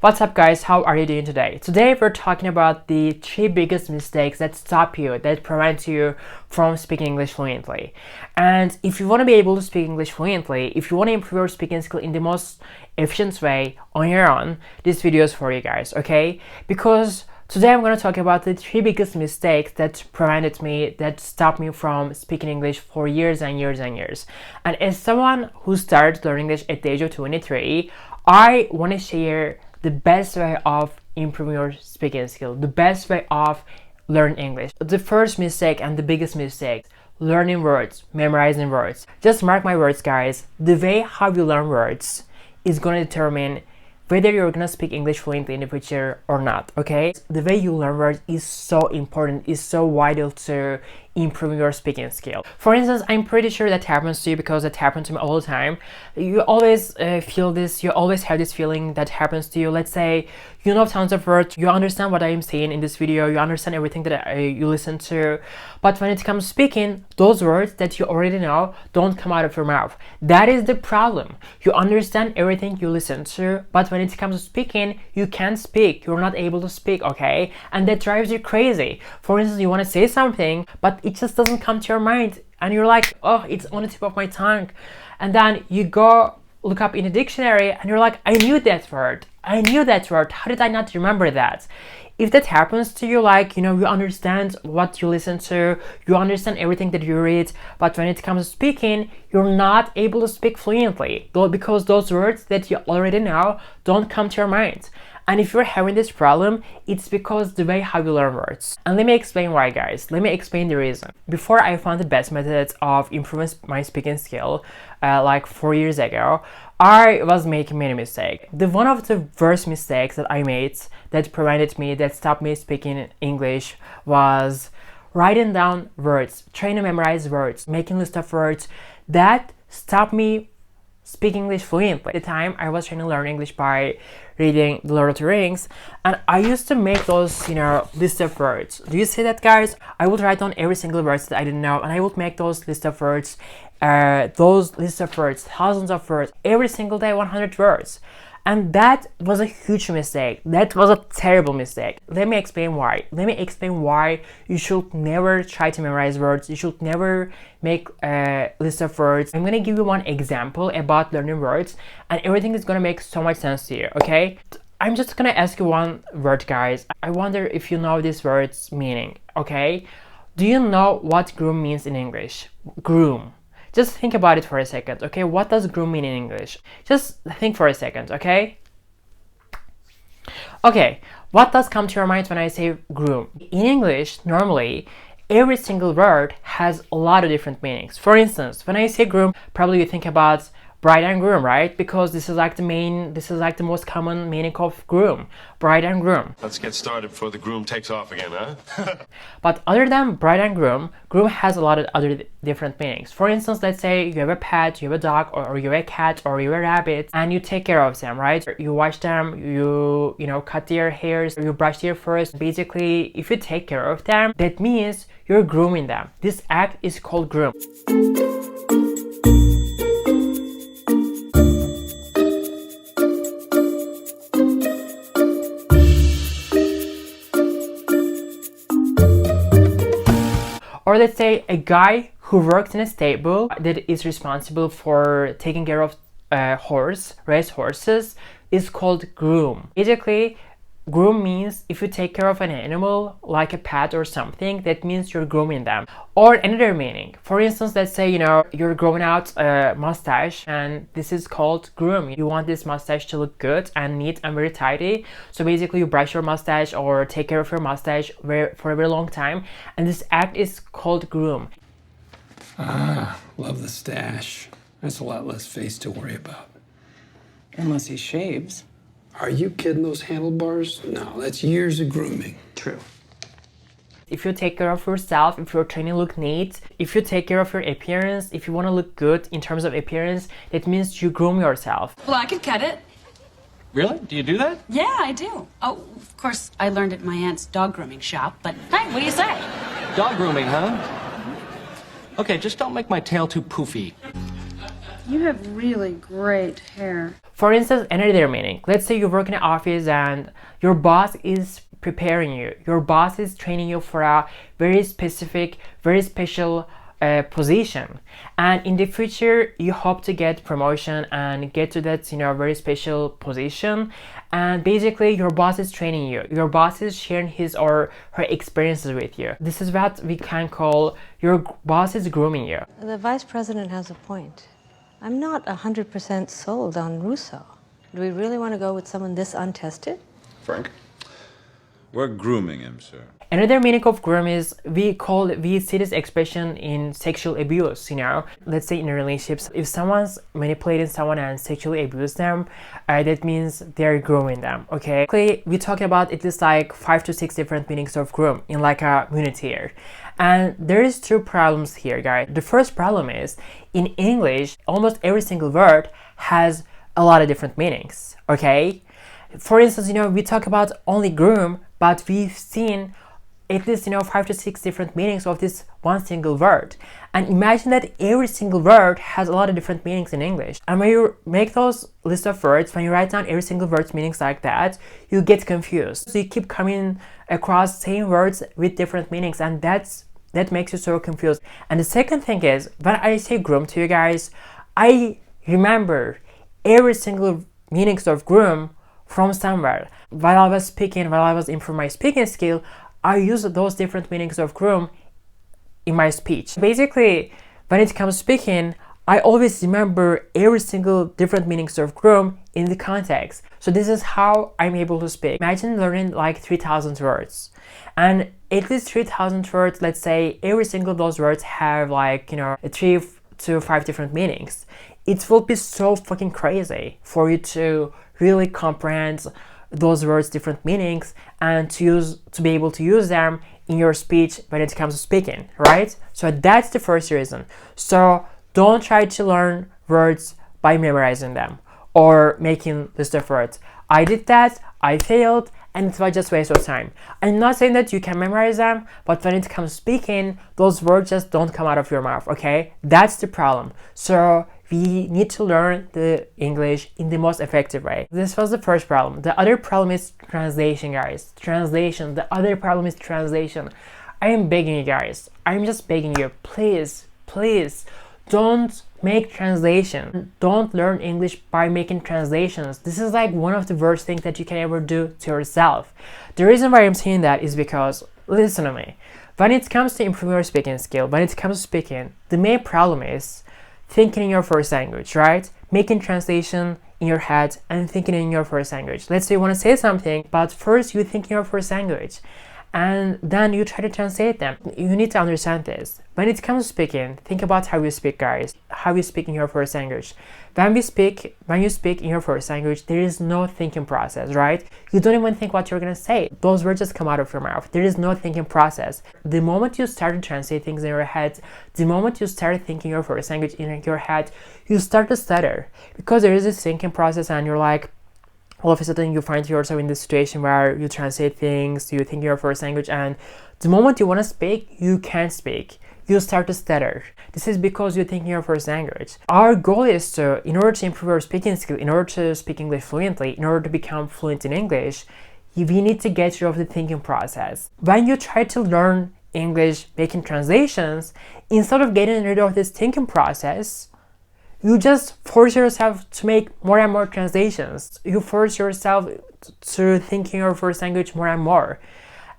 What's up guys, how are you doing today? Today we're talking about the 3 biggest mistakes that stop you, that prevent you from speaking English fluently. And if you want to be able to speak English fluently, if you want to improve your speaking skill in the most efficient way on your own, this video is for you guys, okay? Because today I'm going to talk about the 3 biggest mistakes that prevented me, that stopped me from speaking English for years and years and years. And as someone who started learning English at the age of 23, I want to share the best way of improving your speaking skill, the best way of learning English. The first mistake and the biggest mistake, learning words, memorizing words. Just mark my words guys, the way how you learn words is going to determine whether you're going to speak English fluently in the future or not, okay? The way you learn words is so important, is so vital to improving your speaking skill. For instance, I'm pretty sure that happens to you because it happens to me all the time. You always feel this, you always have this feeling that happens to you. Let's say you know tons of words, you understand what I'm saying in this video, you understand everything that you listen to, but when it comes to speaking, those words that you already know don't come out of your mouth. That is the problem. You understand everything you listen to, but when it comes to speaking, you can't speak, you're not able to speak, okay? And that drives you crazy. For instance, you want to say something, but it just doesn't come to your mind, and you're like, oh, it's on the tip of my tongue. And then you go look up in the dictionary and you're like, I knew that word, how did I not remember that? If that happens to you, like, you understand what you listen to, you understand everything that you read, but when it comes to speaking, you're not able to speak fluently, because those words that you already know don't come to your mind. And if you're having this problem, it's because the way how you learn words. And let me explain why, guys. Let me explain the reason. Before I found the best methods of improving my speaking skill, like 4 years ago, I was making many mistakes. One of the worst mistakes that I made that stopped me speaking English was writing down words, trying to memorize words, making a list of words. That stopped me speak English fluently. At the time, I was trying to learn English by reading The Lord of the Rings, and I used to make those, list of words. Do you see that, guys? I would write down every single word that I didn't know, and I would make those list of words, thousands of words, every single day, 100 words. And that was a huge mistake. That was a terrible mistake. Let me explain why. You should never try to memorize words. You should never make a list of words. I'm gonna give you one example about learning words, and everything is gonna make so much sense to you, okay? I'm just gonna ask you one word, guys. I wonder if you know this word's meaning, okay? Do you know what groom means in English? Groom. Just think about it for a second, okay? What does groom mean in English? Just think for a second, okay? Okay, what does come to your mind when I say groom? In English, normally, every single word has a lot of different meanings. For instance, when I say groom, probably you think about bride and groom, right? Because this is like the most common meaning of groom, bride and groom. Let's get started before the groom takes off again, huh? But other than bride and groom, groom has a lot of other different meanings. For instance, let's say you have a pet, you have a dog, or you have a cat, or you have a rabbit, and you take care of them, right? You wash them, you cut their hairs, you brush their fur. Basically, if you take care of them, that means you're grooming them. This act is called groom. Or let's say a guy who works in a stable that is responsible for taking care of race horses is called groom. Basically, groom means if you take care of an animal like a pet or something, that means you're grooming them. Or another meaning. For instance, let's say you're growing out a mustache, and this is called groom. You want this mustache to look good and neat and very tidy. So basically you brush your mustache or take care of your mustache for a very long time, and this act is called groom. Ah, love the stash. There's a lot less face to worry about. Unless he shaves. Are you kidding? Those handlebars? No, that's years of grooming. True. If you take care of yourself, if you're trying to look neat, if you take care of your appearance, if you want to look good in terms of appearance, that means you groom yourself. Well, I could cut it. Really? Do you do that? Yeah, I do. Oh, of course, I learned it at my aunt's dog grooming shop, but hey, what do you say? Dog grooming, huh? Okay, just don't make my tail too poofy. You have really great hair. For instance, another meaning. Let's say you work in an office and your boss is preparing you. Your boss is training you for a very specific, very special position. And in the future, you hope to get promotion and get to that, very special position. And basically, your boss is training you. Your boss is sharing his or her experiences with you. This is what we can call your boss is grooming you. The vice president has a point. I'm not 100% sold on Russo. Do we really want to go with someone this untested? Frank? We're grooming him, sir. Another meaning of groom is we see this expression in sexual abuse, Let's say in relationships, if someone's manipulating someone and sexually abuse them, that means they're grooming them, okay? We talk about at least like 5 to 6 different meanings of groom in like a unit here. And there is 2 problems here, guys. The first problem is, in English, almost every single word has a lot of different meanings, okay? For instance, we talk about only groom, but we've seen at least 5 to 6 different meanings of this one single word. And imagine that every single word has a lot of different meanings in English. And when you make those list of words, when you write down every single word's meanings like that, you get confused. So you keep coming across same words with different meanings, and that makes you so confused. And the second thing is, when I say groom to you guys, I remember every single meanings of groom from somewhere. While I was improving my speaking skill, I used those different meanings of groom in my speech. Basically, when it comes to speaking, I always remember every single different meanings of groom in the context. So this is how I'm able to speak. Imagine learning like 3,000 words. And at least 3,000 words, let's say every single of those words have like, 3 to 5 different meanings. It will be so fucking crazy for you to really comprehend those words' different meanings and to be able to use them in your speech when it comes to speaking, right? So that's the first reason. So don't try to learn words by memorizing them or making list of words. I did that, I failed, and it was just a waste of time. I'm not saying that you can memorize them, but when it comes to speaking, those words just don't come out of your mouth, okay? That's the problem. So we need to learn the English in the most effective way. This was the first problem. The other problem is translation, guys. Translation. The other problem is translation. I am begging you guys. I'm just begging you. Please, please, don't make translation. Don't learn English by making translations. This is like one of the worst things that you can ever do to yourself. The reason why I'm saying that is because, listen to me, when it comes to improving your speaking skill, when it comes to speaking, the main problem is thinking in your first language, right? Making translation in your head and thinking in your first language. Let's say you want to say something, but first you think in your first language and then you try to translate them. You need to understand this. When it comes to speaking, think about how you speak, guys. How you speak in your first language. When you speak in your first language, there is no thinking process, right? You don't even think what you're gonna say. Those words just come out of your mouth. There is no thinking process. The moment you start to translate things in your head, the moment you start thinking your first language in your head, you start to stutter because there is this thinking process, and you're like, all of a sudden you find yourself in this situation where you translate things, you think your first language, and the moment you want to speak, you can't speak. You start to stutter. This is because you think your first language. Our goal is to, in order to improve our speaking skill, in order to speak English fluently, in order to become fluent in English, we need to get rid of the thinking process. When you try to learn English making translations, instead of getting rid of this thinking process, you just force yourself to make more and more translations. You force yourself to think in your first language more and more.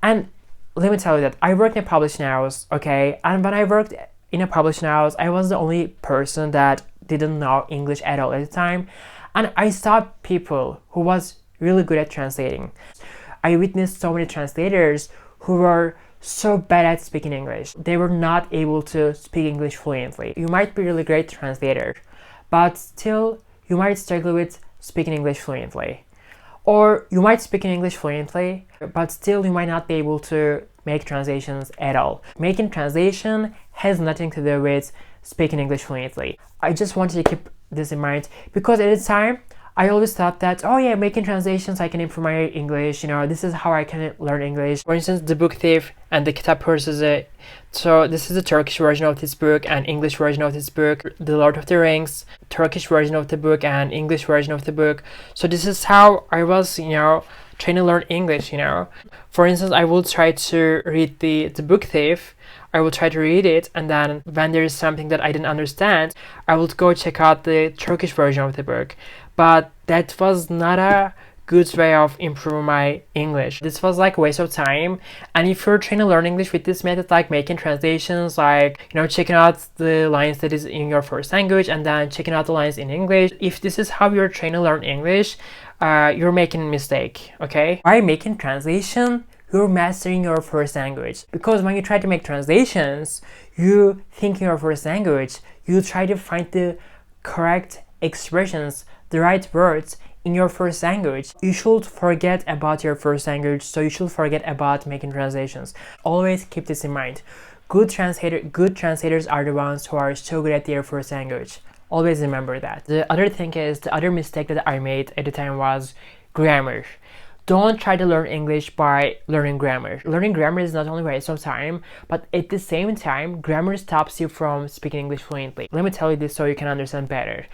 And let me tell you that I worked in a publishing house, okay? And when I worked in a publishing house, I was the only person that didn't know English at all at the time. And I saw people who was really good at translating. I witnessed so many translators who were so bad at speaking English. They were not able to speak English fluently. You might be a really great translator, but still you might struggle with speaking English fluently. Or you might speak in English fluently, but still you might not be able to make translations at all. Making translation has nothing to do with speaking English fluently. I just wanted to keep this in mind because at the time I always thought that, oh yeah, making translations I can improve my English, you know, this is how I can learn English. For instance, The Book Thief and The Kitap Hırsızı. So this is the Turkish version of this book and English version of this book. The Lord of the Rings, Turkish version of the book and English version of the book. So this is how I was, you know, trying to learn English, you know. For instance, I will try to read the Book Thief. I will try to read it, and then when there is something that I didn't understand, I will go check out the Turkish version of the book. But that was not a good way of improving my English. This was like a waste of time. And if you're trying to learn English with this method, like making translations, like, you know, checking out the lines that is in your first language and then checking out the lines in English, if this is how you're trying to learn English, you're making a mistake, okay? By making translation, you're mastering your first language. Because when you try to make translations, you think in your first language, you try to find the correct expressions, the right words in your first language. You should forget about your first language, so you should forget about making translations. Always keep this in mind. Good translators are the ones who are so good at their first language. Always remember that. The other thing is, the other mistake that I made at the time was grammar. Don't try to learn English by learning grammar. Learning grammar is not only a waste of time, but at the same time, grammar stops you from speaking English fluently. Let me tell you this so you can understand better.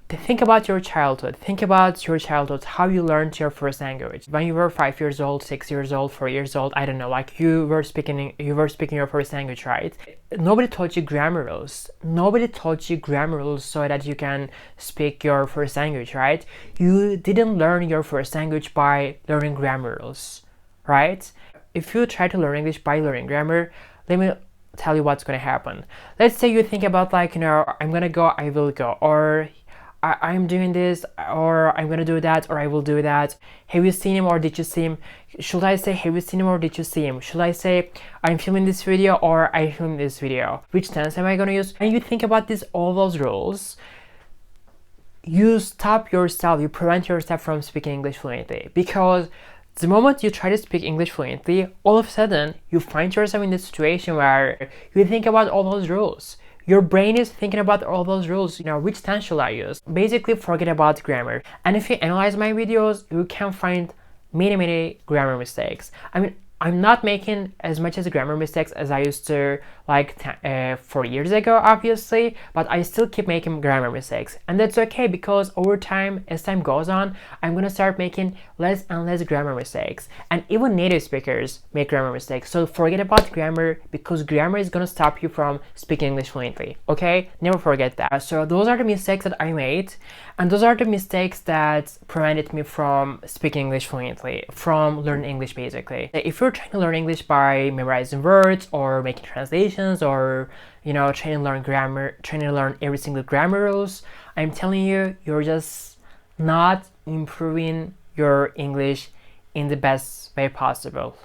Think about your childhood. Think about your childhood, how you learned your first language. When you were 5 years old, 6 years old, 4 years old, I don't know, like you were speaking your first language, right? Nobody taught you grammar rules. Nobody taught you grammar rules so that you can speak your first language, right? You didn't learn your first language by learning grammar rules, right? If you try to learn English by learning grammar, let me tell you what's gonna happen. Let's say you think about, like, you know, I'm gonna go, I will go, or I'm doing this, or I'm gonna do that, or I will do that. Have you seen him or did you see him? Should I say have you seen him or did you see him? Should I say I'm filming this video or I filmed this video? Which tense am I gonna use? And you think about all those rules, you stop yourself, you prevent yourself from speaking English fluently. Because the moment you try to speak English fluently, all of a sudden you find yourself in this situation where you think about all those rules. Your brain is thinking about all those rules, you know, which tense should I use? Basically, forget about grammar. And if you analyze my videos, you can find many grammar mistakes. I mean, I'm not making as much as grammar mistakes as I used to, like 4 years ago, obviously, but I still keep making grammar mistakes. And that's okay, because over time, as time goes on, I'm gonna start making less and less grammar mistakes. And even native speakers make grammar mistakes. So forget about grammar, because grammar is gonna stop you from speaking English fluently, okay? Never forget that. So those are the mistakes that I made, and those are the mistakes that prevented me from speaking English fluently, from learning English basically. If you're trying to learn English by memorizing words or making translations, or, you know, trying to learn grammar, trying to learn every single grammar rules, I'm telling you, you're just not improving your English in the best way possible,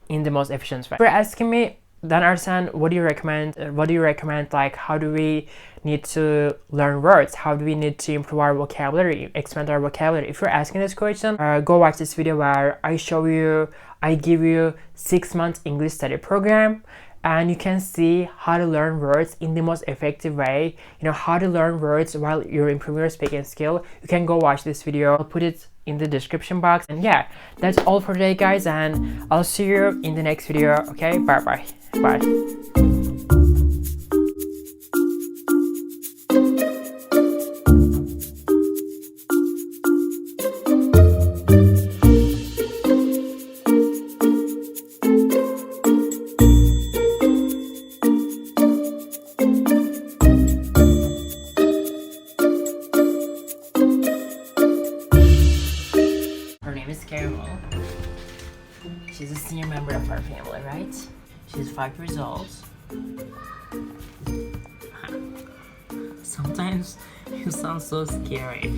in the most efficient way. If you're asking me, Dan Arsen, what do you recommend? Like, how do we need to learn words? How do we need to improve our vocabulary, expand our vocabulary? If you're asking this question, go watch this video where I give you 6 months English study program, and you can see how to learn words in the most effective way. You know, how to learn words while you're improving your speaking skill. You can go watch this video. I'll put it in the description box. And yeah, that's all for today, guys, and I'll see you in the next video. Okay, bye. Her name is Carol. She's a senior member of our family, right? She's 5 years old. Sometimes you sound so scary.